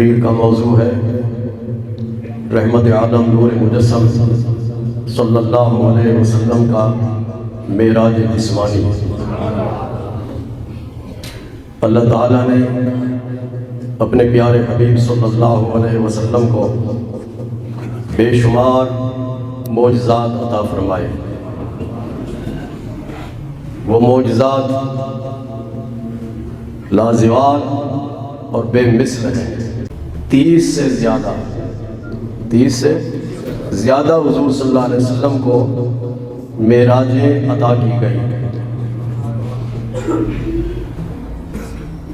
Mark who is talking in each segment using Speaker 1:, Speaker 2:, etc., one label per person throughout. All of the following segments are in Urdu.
Speaker 1: تقریر کا موضوع ہے رحمت عالم نور مجسم صلی اللہ علیہ وسلم کا معراج جسمانی۔ اللہ تعالیٰ نے اپنے پیارے حبیب صلی اللہ علیہ وسلم کو بے شمار معجزات عطا فرمائے۔ وہ معجزات لازوال اور بے مثل ہیں۔ 30 سے زیادہ حضور صلی اللہ علیہ وسلم کو معراجیں عطا کی گئی۔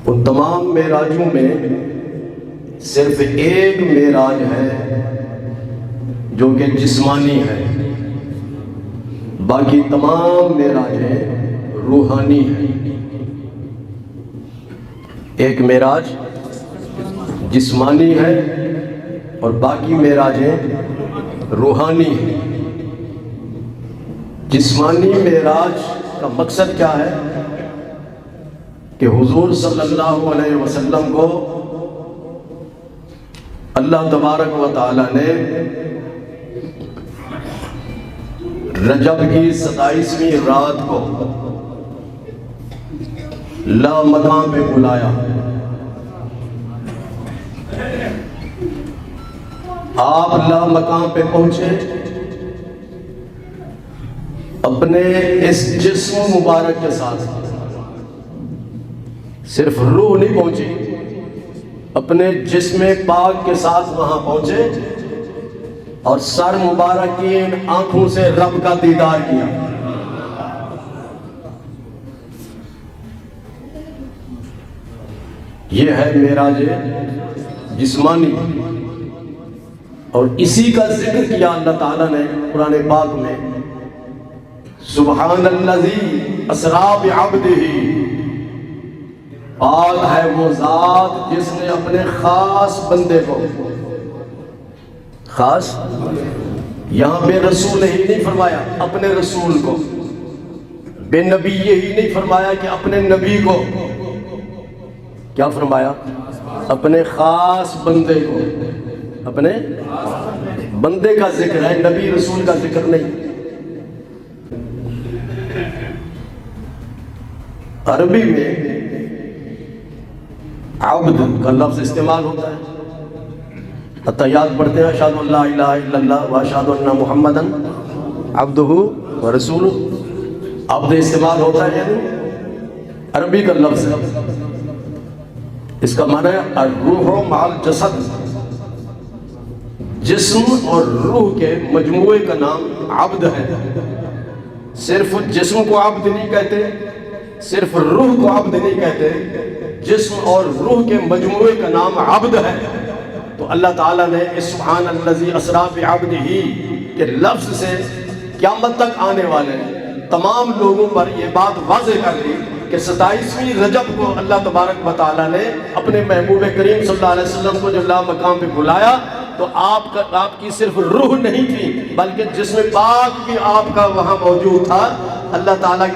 Speaker 1: ان تمام معراجوں میں صرف ایک معراج ہے جو کہ جسمانی ہے، باقی تمام معراجیں روحانی ہیں۔ ایک معراج جسمانی ہے اور باقی معراجیں روحانی ہیں۔ جسمانی معراج کا مقصد کیا ہے کہ حضور صلی اللہ علیہ وسلم کو اللہ تبارک و تعالی نے رجب کی 27ویں رات کو لامکان پہ بلایا۔ آپ لامکان پہ پہنچے، اپنے اس جسم مبارک کے ساتھ، صرف روح نہیں پہنچی، اپنے جسم پاک کے ساتھ وہاں پہنچے اور سر مبارک کی ان آنکھوں سے رب کا دیدار کیا۔ یہ ہے معراج جسمانی، اور اسی کا ذکر کیا اللہ تعالیٰ نے قرآن پاک میں، سبحان الذی اسریٰ بعبدہ، پاک ہے وہ ذات جس نے اپنے خاص بندے کو، خاص یہاں بے رسول ہی نہیں فرمایا، اپنے رسول کو، بے نبی ہی نہیں فرمایا کہ اپنے نبی کو، کیا فرمایا؟ اپنے خاص بندے کو۔ اپنے بندے کا ذکر ہے، نبی رسول کا ذکر نہیں۔ عربی میں عبد کا لفظ استعمال ہوتا ہے، اتحیات پڑھتے ہیں، اشہد ان لا الہ الا اللہ واشہد ان محمدا عبدہ ورسولہ۔ عبد استعمال ہوتا ہے، یعنی عربی کا لفظ ہے، اس کا معنی ہے الروح مع الجسد، جسم اور روح کے مجموعے کا نام عبد ہے۔ صرف جسم کو عبد نہیں کہتے، صرف روح کو عبد نہیں کہتے، جسم اور روح کے مجموعے کا نام عبد ہے۔ تو اللہ تعالیٰ نے اس سبحان الذی اسریٰ بعبدہ کے لفظ سے قیامت تک آنے والے تمام لوگوں پر یہ بات واضح کر دی کہ 27ویں رجب کو اللہ تبارک و تعالیٰ نے اپنے محبوب کریم صلی اللہ علیہ وسلم کو جو لامکان پہ بلایا، تو آپ کی صرف روح نہیں تھی بلکہ جسم پاک بھی آپ کا وہاں موجود تھا۔ اللہ تعالیٰ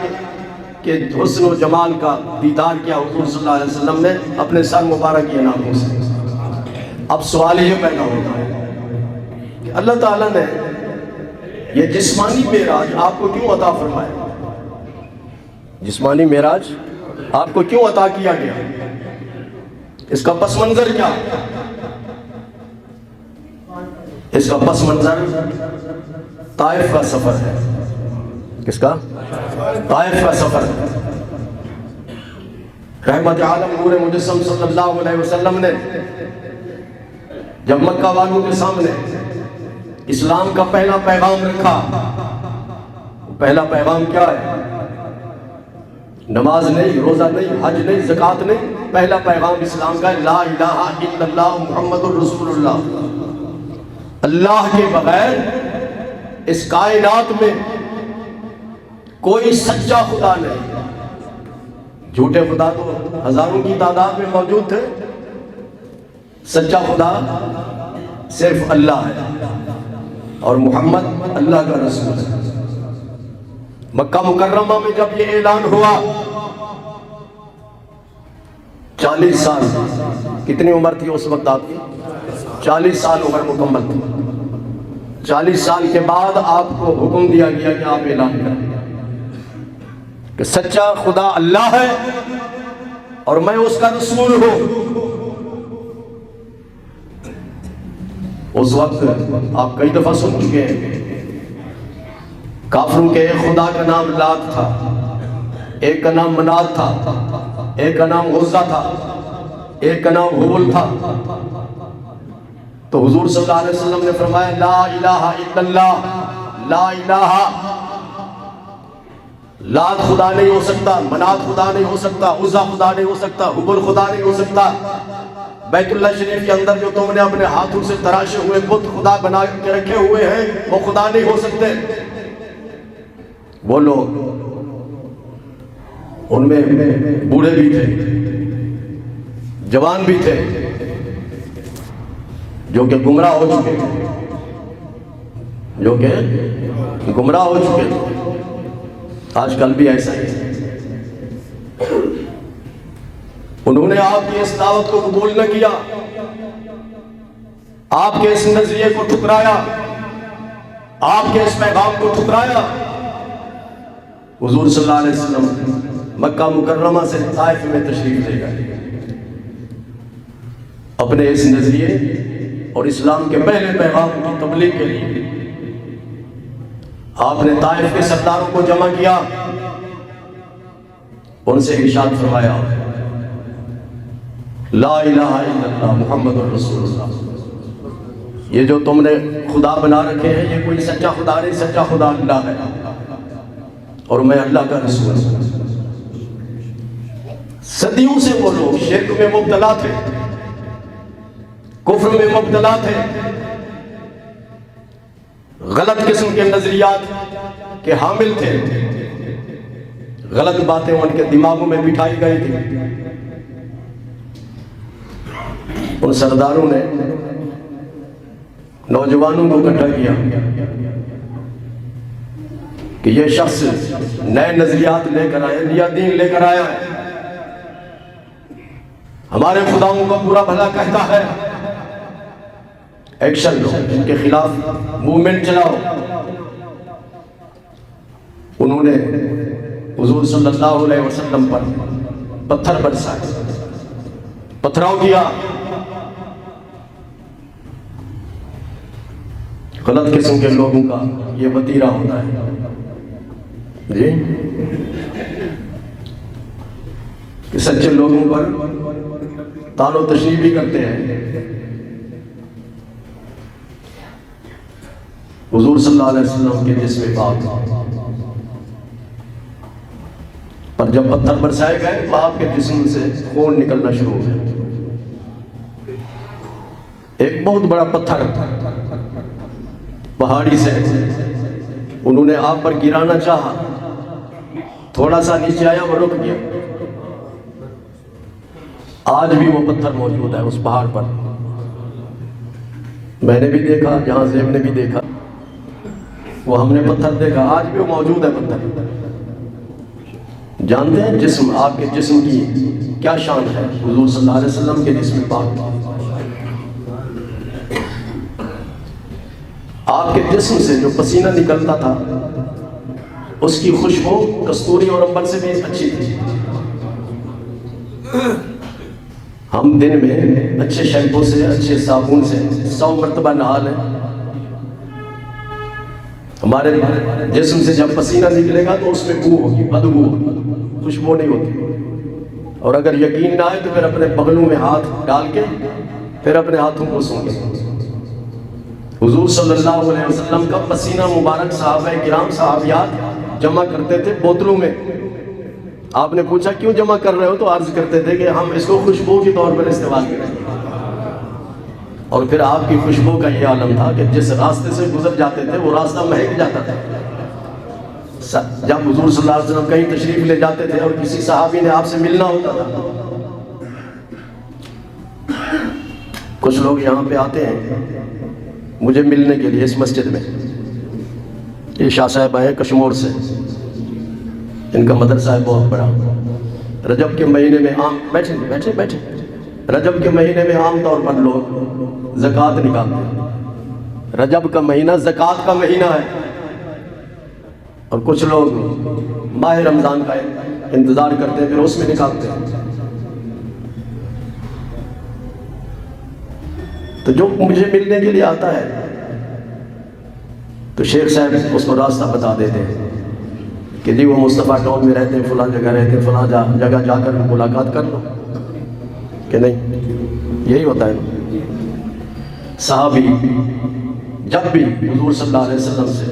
Speaker 1: کے حسن و جمال کا دیدار کیا حضور صلی اللہ علیہ وسلم نے اپنے سر مبارک کی آنکھوں سے۔ اب سوال یہ پیدا ہوتا ہے کہ اللہ تعالیٰ نے یہ جسمانی معراج آپ کو کیوں عطا فرمایا؟ جسمانی معراج آپ کو کیوں عطا کیا گیا؟ اس کا پس منظر کیا؟ اس کا پس منظر طائف کا سفر ہے۔ کس کا؟ طائف کا سفر۔ رحمت عالم نور مجسم صلی اللہ علیہ وسلم نے جب مکہ والوں کے سامنے اسلام کا پہلا پیغام رکھا، پہلا پیغام کیا ہے؟ نماز نہیں، روزہ نہیں، حج نہیں، زکوٰۃ نہیں، پہلا پیغام اسلام کا ہے لا الہ الا اللہ محمد الرسول اللہ۔ اللہ کے بغیر اس کائنات میں کوئی سچا خدا نہیں۔ جھوٹے خدا تو ہزاروں کی تعداد میں موجود تھے، سچا خدا صرف اللہ ہے اور محمد اللہ کا رسول ہے۔ مکہ مکرمہ میں جب یہ اعلان ہوا 40 سال. کتنی عمر تھی اس وقت آپ کی؟ 40 سال عمر مکمل تھی. 40 سال کے بعد آپ کو حکم دیا گیا کہ آپ اعلان کریں کہ سچا خدا اللہ ہے اور میں اس کا رسول ہوں. اس وقت آپ کئی دفعہ سن چکے ہیں کافروں کے ایک خدا کا نام لات تھا، ایک کا نام منات تھا، ایک کا نام عزا تھا، ایک کا نام حبل تھا. تو حضور صلی اللہ علیہ وسلم نے فرمایا لا الہ الا اللہ، لا الہ، لات خدا نہیں ہو سکتا، منات خدا نہیں ہو سکتا، عزا خدا نہیں ہو سکتا، حبل خدا نہیں ہو سکتا. بیت اللہ شریف کے اندر جو تم نے اپنے ہاتھوں سے تراشے ہوئے بت خدا بنا کے رکھے ہوئے ہیں وہ خدا نہیں ہو سکتے. وہ لوگ ان میں بوڑھے بھی تھے، جوان بھی تھے، جو کہ گمراہ ہو چکے تھے، آج کل بھی ایسا ہی. انہوں نے آپ کی اس دعوت کو قبول نہ کیا، آپ کے اس نظریے کو ٹھکرایا، آپ کے اس پیغام کو ٹھکرایا. حضور صلی اللہ علیہ وسلم مکہ مکرمہ سے طائف میں تشریف لے گئے. اپنے اس نظریے اور اسلام کے پہلے پیغام کی تبلیغ کے لیے آپ نے طائف کے سرداروں کو جمع کیا، ان سے ارشاد فرمایا لا الہ الا اللہ محمد رسول اللہ. یہ جو تم نے خدا بنا رکھے ہیں یہ کوئی سچا خدا نہیں، سچا خدا اللہ ہے اور میں اللہ کا رسول ہوں. صدیوں سے وہ لوگ شرک میں مبتلا تھے، کفر میں مبتلا تھے، غلط قسم کے نظریات کے حامل تھے، غلط باتیں ان کے دماغوں میں بٹھائی گئی تھی. ان سرداروں نے نوجوانوں کو اکٹھا کیا کہ یہ شخص نئے نظریات لے کر آیا، نیا دین لے کر آیا ہے، ہمارے خداؤں کا برا بھلا کہتا ہے، ایکشن لو، ان کے خلاف موومنٹ چلاؤ. انہوں نے حضور صلی اللہ علیہ وسلم پر پتھر برسائے، پتھراؤ کیا. غلط قسم کے لوگوں کا یہ وتیرہ ہوتا ہے جی، کہ سچے لوگوں پر طعن و تشریح بھی کرتے ہیں. حضور صلی اللہ علیہ وسلم کے جسم پاک پر جب پتھر برسائے گئے تو آپ کے جسم سے خون نکلنا شروع ہو گیا. ایک بہت بڑا پتھر پہاڑی سے انہوں نے آپ پر گرانا چاہا، تھوڑا سا نیچے آیا وہ رک گیا. آج بھی وہ پتھر موجود ہے اس پہاڑ پر، میں نے بھی دیکھا، جہاں زیب نے بھی دیکھا، وہ ہم نے پتھر دیکھا، آج بھی وہ موجود ہے پتھر. جانتے ہیں جسم، آپ کے جسم کی کیا شان ہے؟ حضور صلی اللہ علیہ وسلم کے جسم پاک، آپ کے جسم سے جو پسینہ نکلتا تھا اس کی خوشبو کستوری اور عنبر سے بھی اچھی تھی. ہم دن میں اچھے شیمپو سے، اچھے صابن سے 100 مرتبہ نہا لیں، ہمارے جسم سے جب پسینہ نکلے گا تو اس میں بو ہوگی، بدبو ہوگی، خوشبو نہیں ہوتی. اور اگر یقین نہ آئے تو پھر اپنے بغلوں میں ہاتھ ڈال کے پھر اپنے ہاتھوں کو سونگے. حضور صلی اللہ علیہ وسلم کا پسینہ مبارک صحابہ کرام صحابیات جمع کرتے تھے بوتلوں میں. آپ نے پوچھا کیوں جمع کر رہے ہو؟ تو عرض کرتے تھے کہ ہم اس کو خوشبو کے طور پر استعمال کریں. اور پھر آپ کی خوشبو کا یہ عالم تھا کہ جس راستے سے گزر جاتے تھے وہ راستہ مہک جاتا تھا. جب حضور صلی اللہ علیہ وسلم کہیں تشریف لے جاتے تھے اور کسی صحابی نے آپ سے ملنا ہوتا تھا، کچھ لوگ یہاں پہ آتے ہیں مجھے ملنے کے لیے اس مسجد میں، یہ شاہ صاحب آئے کشمور سے، ان کا مدرسہ ہے بہت بڑا، رجب کے مہینے میں بیٹھے رجب کے مہینے میں عام طور پر لوگ زکوٰۃ نکالتے ہیں۔ رجب کا مہینہ زکوٰۃ کا مہینہ ہے، اور کچھ لوگ ماہ رمضان کا انتظار کرتے ہیں، پھر اس میں نکالتے ہیں۔ تو جو مجھے ملنے کے لیے آتا ہے تو شیخ صاحب اس کو راستہ بتا دیتے ہیں کہ جی وہ مصطفیٰ ٹاؤن میں رہتے ہیں، فلاں جگہ رہتے ہیں، فلاں جگہ جا کر ملاقات کر لو، کہ نہیں یہی ہوتا ہے۔ صحابی جب بھی حضور صلی اللہ علیہ وسلم سے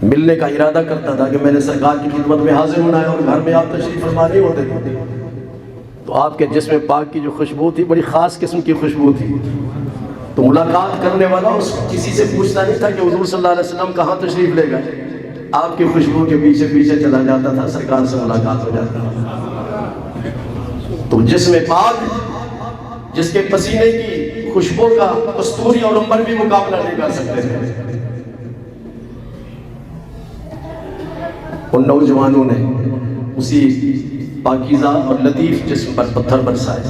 Speaker 1: ملنے کا ارادہ کرتا تھا کہ میں نے سرکار کی خدمت میں حاضر ہونا ہے، اور گھر میں آپ تشریف فرما نہیں ہوتے تھے، تو آپ کے جسم پاک کی جو خوشبو تھی بڑی خاص قسم کی خوشبو تھی، تو ملاقات کرنے والا اس کسی سے پوچھتا نہیں تھا کہ حضور صلی اللہ علیہ وسلم کہاں تشریف لے گئے، آپ کی خوشبو کے پیچھے پیچھے چلا جاتا تھا، سرکار سے ملاقات ہو جاتا تھا۔ تو جسم پاک جس کے پسینے کی خوشبو کا کستوری اور عمر بھی مقابلہ نہیں کر سکتے تھے، ان نوجوانوں نے اسی پاکیزہ اور لطیف جسم پر پتھر برسائے،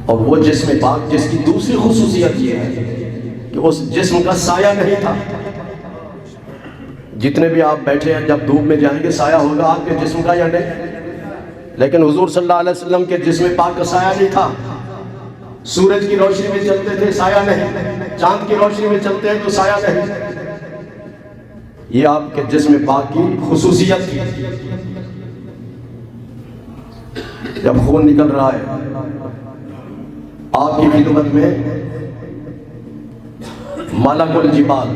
Speaker 1: اور وہ جسم پاک جس کی دوسری خصوصیت یہ ہے کہ اس جسم کا سایہ نہیں تھا۔ جتنے بھی آپ بیٹھے ہیں جب دھوپ میں جائیں گے سایہ ہوگا آپ کے جسم کا یا نہیں، لیکن حضور صلی اللہ علیہ وسلم کے جسم پاک کا سایہ نہیں تھا۔ سورج کی روشنی میں چلتے تھے سایہ نہیں، چاند کی روشنی میں چلتے ہیں تو سایہ نہیں، یہ آپ کے جسم پاک کی خصوصیت تھی۔ جب خون نکل رہا ہے آپ کی خدمت میں ملک الجبال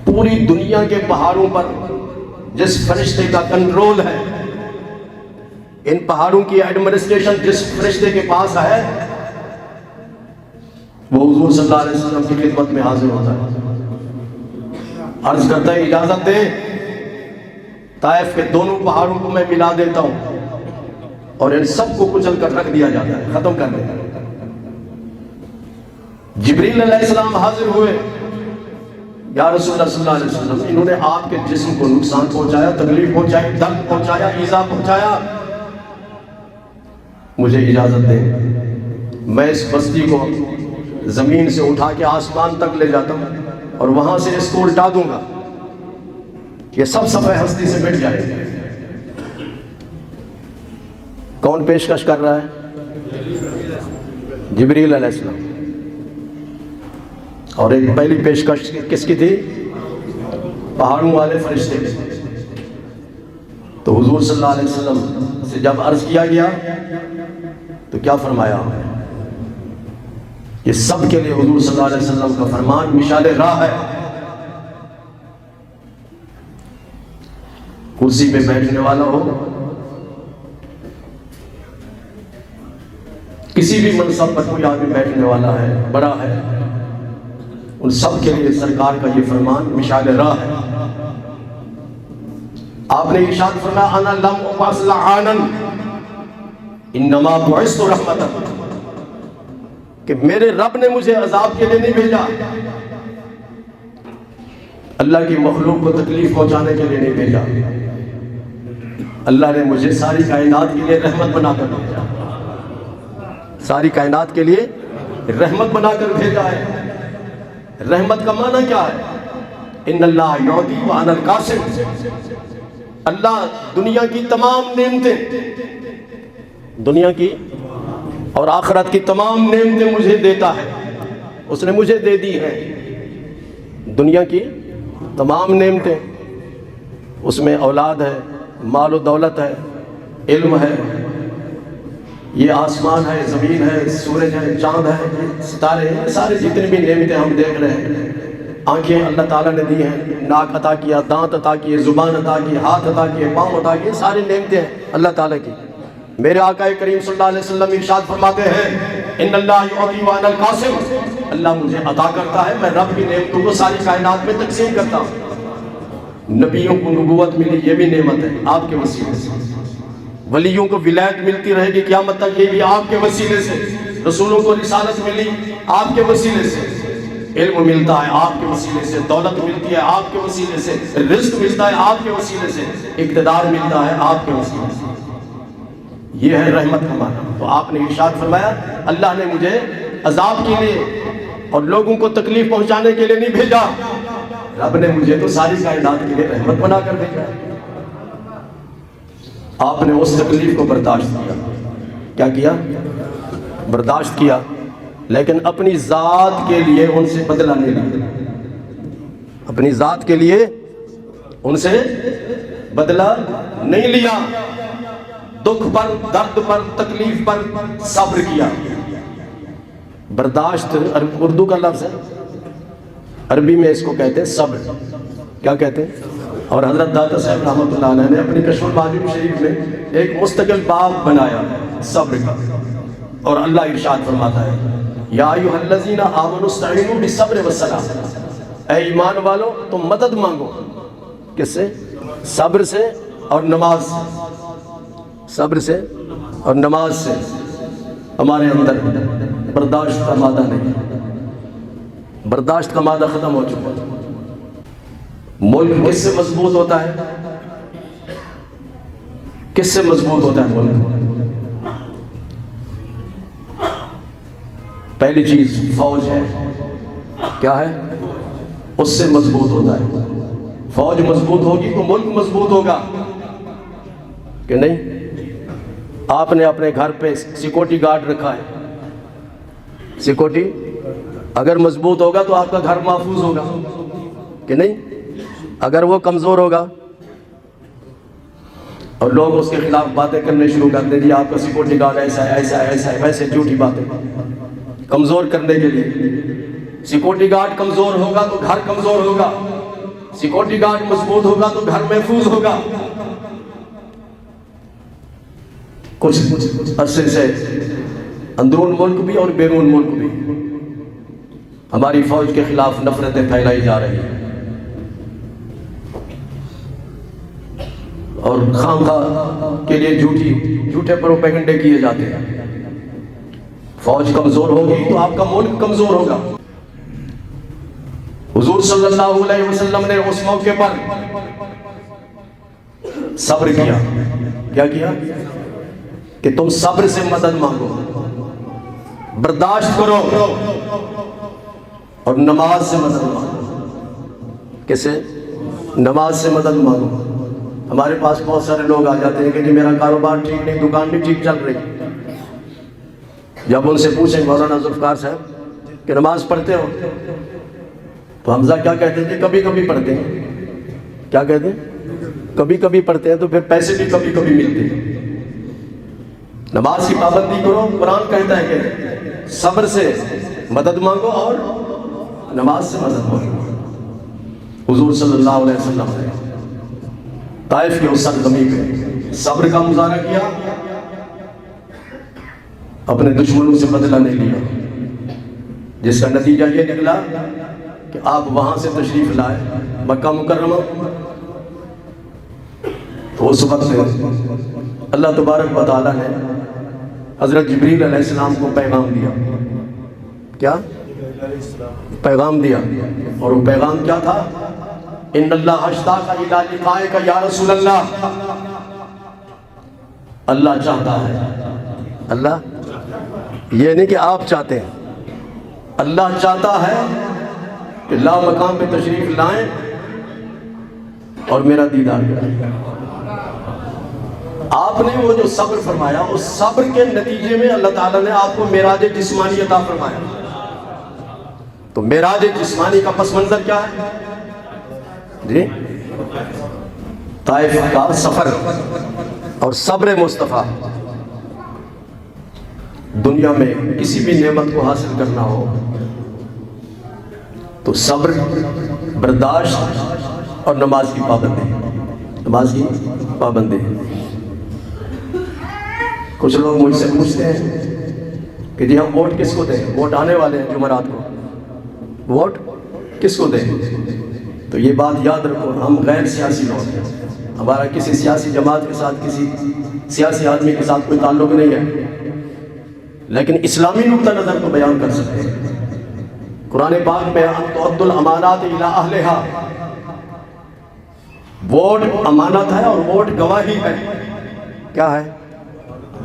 Speaker 1: پوری دنیا کے پہاڑوں پر جس فرشتے کا کنٹرول ہے، ان پہاڑوں کی ایڈمنسٹریشن جس فرشتے کے پاس ہے، وہ حضور صلی اللہ علیہ وسلم کی خدمت میں حاضر ہوتا ہے۔ عرض کرتا ہے اجازت دے طائف کے دونوں پہاڑوں کو میں ملا دیتا ہوں اور ان سب کو کچل کر رکھ دیا جاتا ہے، ختم کر دیتا ہے۔ جبریل علیہ السلام حاضر ہوئے، یا رسول اللہ صلی اللہ علیہ وسلم انہوں نے آپ کے جسم کو نقصان پہنچایا، تکلیف پہنچائی، درد پہنچایا، ایذا پہنچایا، مجھے اجازت دیں میں اس بستی کو زمین سے اٹھا کے آسمان تک لے جاتا ہوں اور وہاں سے اس کو الٹا دوں گا، یہ سب صفحہ ہستی سے مٹ جائے گا۔ کون پیشکش کر رہا ہے؟ جبریل علیہ السلام۔ اور ایک پہلی پیشکش کس کی تھی؟ پہاڑوں والے فرشتے کی۔ تو حضور صلی اللہ علیہ وسلم سے جب عرض کیا گیا تو کیا فرمایا؟ یہ سب کے لیے حضور صلی اللہ علیہ وسلم کا فرمان مشعل راہ ہے۔ کرسی پہ بیٹھنے والا ہو، کسی بھی منصب پر کوئی آدمی بیٹھنے والا ہے، بڑا ہے، ان سب کے لیے سرکار کا یہ فرمان مشعل راہ ہے۔ آپ نے ارشاد فرمایا انا لم ابعث لعانا انما بعثت رحمتا، کہ میرے رب نے مجھے عذاب کے لیے نہیں بھیجا، اللہ کی مخلوق کو تکلیف پہنچانے کے لیے نہیں بھیجا، اللہ نے مجھے ساری کائنات کے لیے رحمت بنا کر بھیجا، ساری کائنات کے لیے رحمت بنا کر بھیجا ہے۔ رحمت کا معنی کیا ہے؟ ان اللہ یعطی وانا القاسم، اللہ دنیا کی تمام نعمتیں، دنیا کی اور آخرت کی تمام نعمتیں مجھے دیتا ہے، اس نے مجھے دے دی ہیں۔ دنیا کی تمام نعمتیں، اس میں اولاد ہے، مال و دولت ہے، علم ہے، یہ آسمان ہے، زمین ہے، سورج ہے، چاند ہے، ستارے ہیں، سارے جتنے بھی نعمتیں ہم دیکھ رہے ہیں، آنکھیں اللہ تعالیٰ نے دی ہیں، ناک عطا کیا، دانت عطا کیے، زبان عطا کی، ہاتھ عطا کیے، پاؤں عطا کیے، ساری نعمتیں ہیں اللہ تعالیٰ کی۔ میرے آقا کریم صلی اللہ علیہ وسلم ارشاد فرماتے ہیں ان اللہ یعطی وانا القاسم، اللہ مجھے عطا کرتا ہے، میں رب کی نعمتوں کو ساری کائنات میں تقسیم کرتا ہوں۔ نبیوں کو نبوت ملی، یہ بھی نعمت ہے آپ کے وسیلے سے۔ ولیوں کو ولایت ملتی رہے گی قیامت تک، یہ بھی آپ کے وسیلے سے۔ رسولوں کو رسالت ملی آپ کے وسیلے سے۔ علم ملتا ہے آپ کے وسیلے سے، دولت ملتی ہے آپ کے وسیلے سے، رزق ملتا ہے آپ کے وسیلے سے، اقتدار ملتا ہے آپ کے وسیلے سے۔ یہ ہے رحمت کا معنی۔ تو آپ نے ارشاد فرمایا اللہ نے مجھے عذاب کے لیے اور لوگوں کو تکلیف پہنچانے کے لیے نہیں بھیجا، رب نے مجھے تو ساری کائنات کے لیے رحمت بنا کر بھیجا۔ آپ نے اس تکلیف کو برداشت کیا، کیا کیا؟ برداشت کیا، لیکن اپنی ذات کے لیے ان سے بدلہ نہیں لیا، اپنی ذات کے لیے ان سے بدلہ نہیں لیا، دکھ پر، درد پر، تکلیف پر صبر کیا۔ برداشت اردو کا لفظ ہے، عربی میں اس کو کہتے ہیں صبر۔ کیا کہتے ہیں؟ اور حضرت داتا صاحب رحمۃ اللہ علیہ نے اپنی کشف المعالم شریف میں ایک مستقل باب بنایا صبر کا، اور اللہ ارشاد فرماتا ہے یا ایھا الذین آمنوا استعینوا بالصبر والصلاۃ، اے ایمان والو تم مدد مانگو، کس سے؟ صبر سے اور نماز سے، صبر سے اور نماز سے۔ ہمارے اندر برداشت کا مادہ نہیں، برداشت کا مادہ ختم ہو چکا ہے۔ ملک کس سے مضبوط ہوتا ہے؟ کس سے مضبوط ہوتا ہے ملک؟ پہلی چیز فوج ہے، کیا ہے؟ اس سے مضبوط ہوتا ہے۔ فوج مضبوط ہوگی تو ملک مضبوط ہوگا کہ نہیں؟ آپ نے اپنے گھر پہ سیکورٹی گارڈ رکھا ہے، سیکورٹی اگر مضبوط ہوگا تو آپ کا گھر محفوظ ہوگا کہ نہیں؟ اگر وہ کمزور ہوگا اور لوگ اس کے خلاف باتیں کرنے شروع کر دیں، جی آپ کا سیکورٹی گارڈ ایسا ہے ایسا ہے ایسا ہے، ویسے جھوٹی باتیں کمزور کرنے کے لیے۔ سیکورٹی گارڈ کمزور ہوگا تو گھر کمزور ہوگا، سیکورٹی گارڈ مضبوط ہوگا تو گھر محفوظ ہوگا۔ کچھ عرصے سے اندرون ملک بھی اور بیرون ملک بھی ہماری فوج کے خلاف نفرتیں پھیلائی جا رہی ہیں، اور خام خواہ کے لیے جھوٹے پروپیگنڈے کیے جاتے ہیں۔ فوج کمزور ہوگی تو آپ کا ملک کمزور ہوگا۔ حضور صلی اللہ علیہ وسلم نے اس موقع پر صبر کیا، کیا کیا؟ کہ تم صبر سے مدد مانگو، برداشت کرو اور نماز سے مدد مانگو۔ کسے؟ نماز سے مدد مانگو۔ ہمارے پاس بہت سارے لوگ آ جاتے ہیں کہ جی میرا کاروبار ٹھیک نہیں، دکان بھی ٹھیک چل رہی۔ جب ان سے پوچھیں مولانا ذوالفقار صاحب کہ نماز پڑھتے ہو تو حمزہ کیا کہتے ہیں؟ کبھی کبھی پڑھتے ہیں۔ کیا کہتے ہیں؟ کبھی کبھی پڑھتے ہیں، تو پھر پیسے بھی کبھی کبھی ملتے ہیں۔ نماز کی پابندی کرو، قرآن کہتا ہے کہ صبر سے مدد مانگو اور نماز سے مدد مانگو۔ حضور صلی اللہ علیہ وسلم نے طائف کی اس سرزمین پہ صبر کا مظاہرہ کیا، اپنے دشمنوں سے بدلہ نہیں لیا، جس کا نتیجہ یہ نکلا کہ آپ وہاں سے تشریف لائے مکہ مکرمہ۔ تو اس وقت اللہ تبارک و تعالیٰ نے حضرت جبریل علیہ السلام کو پیغام دیا۔ کیا پیغام دیا؟ اور وہ پیغام کیا تھا؟ ان اللہ اشتاق الی لقائک یا رسول اللہ۔ اللہ چاہتا ہے، اللہ یہ نہیں کہ آپ چاہتے ہیں، اللہ چاہتا ہے کہ لا مقام پہ تشریف لائیں اور میرا دیدار کریں۔ آپ نے وہ جو صبر فرمایا، اس صبر کے نتیجے میں اللہ تعالیٰ نے آپ کو معراج جسمانی عطا فرمایا۔ تو معراج جسمانی کا پس منظر کیا ہے؟ جی طائف کا سفر اور صبر مصطفیٰ۔ دنیا میں کسی بھی نعمت کو حاصل کرنا ہو تو صبر، برداشت اور نماز کی پابندی، نماز کی پابندی۔ کچھ لوگ مجھ سے پوچھتے ہیں کہ جی ہم ووٹ کس کو دیں؟ ووٹ آنے والے ہیں جمعرات کو، ووٹ کس کو دیں؟ تو یہ بات یاد رکھو، ہم غیر سیاسی لوگ ہیں، ہمارا کسی سیاسی جماعت کے ساتھ، کسی سیاسی آدمی کے ساتھ کوئی تعلق نہیں ہے، لیکن اسلامی نقطہ نظر کو بیان کر سکتے ہیں۔ قرآن پاک میں تؤد الامانات الی اہلہا، ووٹ امانت ہے اور ووٹ گواہی ہے۔ کیا ہے؟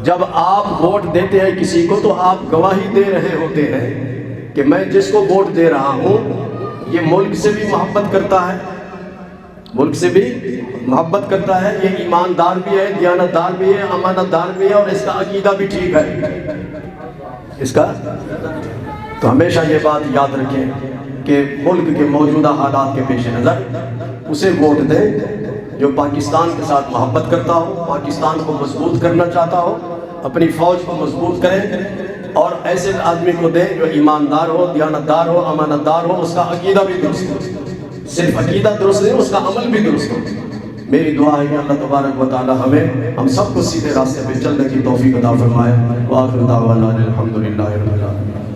Speaker 1: جب آپ ووٹ دیتے ہیں کسی کو تو آپ گواہی دے رہے ہوتے ہیں کہ میں جس کو ووٹ دے رہا ہوں یہ ملک سے بھی محبت کرتا ہے، ملک سے بھی محبت کرتا ہے، یہ ایماندار بھی ہے، دیانت دار بھی ہے، امانت دار بھی ہے، اور اس کا عقیدہ بھی ٹھیک ہے اس کا۔ تو ہمیشہ یہ بات یاد رکھیں کہ ملک کے موجودہ حالات کے پیش نظر اسے ووٹ دیں جو پاکستان کے ساتھ محبت کرتا ہو، پاکستان کو مضبوط کرنا چاہتا ہو، اپنی فوج کو مضبوط کریں، اور ایسے آدمی کو دیں جو ایماندار ہو، دیانتدار ہو، امانت دار ہو، اس کا عقیدہ بھی درست ہو، صرف عقیدہ درست نہیں، اس کا عمل بھی درست ہو۔ میری دعا ہے کہ اللہ تبارک و تعالی ہم سب کو سیدھے راستے پہ چلنے کی توفیق عطا فرمائے۔ وآخر دعوانا الحمدللہ رب العالمین۔